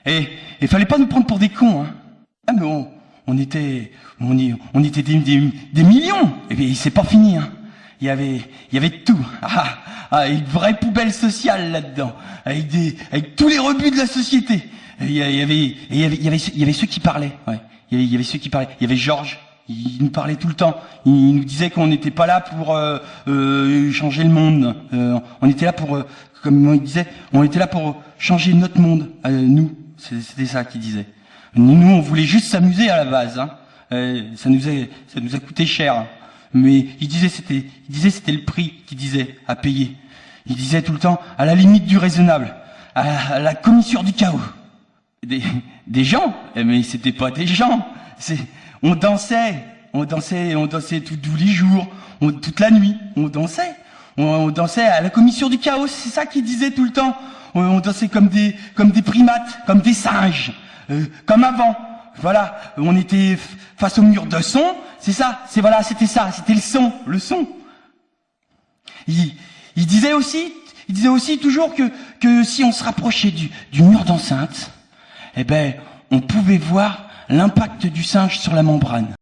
Et il fallait pas nous prendre pour des cons, hein. Ah mais on était des millions. Et puis c'est pas fini, hein. Il y avait tout. Une vraie poubelle sociale là-dedans, avec tous les rebuts de la société. Il y avait ceux qui parlaient. Ouais. Il y avait ceux qui parlaient. Il y avait Georges. Il nous parlait tout le temps. Il nous disait qu'on n'était pas là pour changer le monde. On était là pour, comme il disait, on était là pour changer notre monde. Nous, c'était ça qu'il disait. Nous, on voulait juste s'amuser à la base. Hein. Ça nous a coûté cher. Mais il disait c'était le prix qu'il disait à payer. Il disait tout le temps à la limite du raisonnable, à la commissure du chaos. Des gens, mais c'était pas des gens. On dansait tous les jours, toute la nuit, on dansait à la commissure du chaos. C'est ça qu'il disait tout le temps. On dansait comme des primates, comme des singes, comme avant. Voilà, on était face au mur de son, c'était ça, c'était le son. Il disait aussi toujours que si on se rapprochait du mur d'enceinte, eh ben, on pouvait voir l'impact du singe sur la membrane.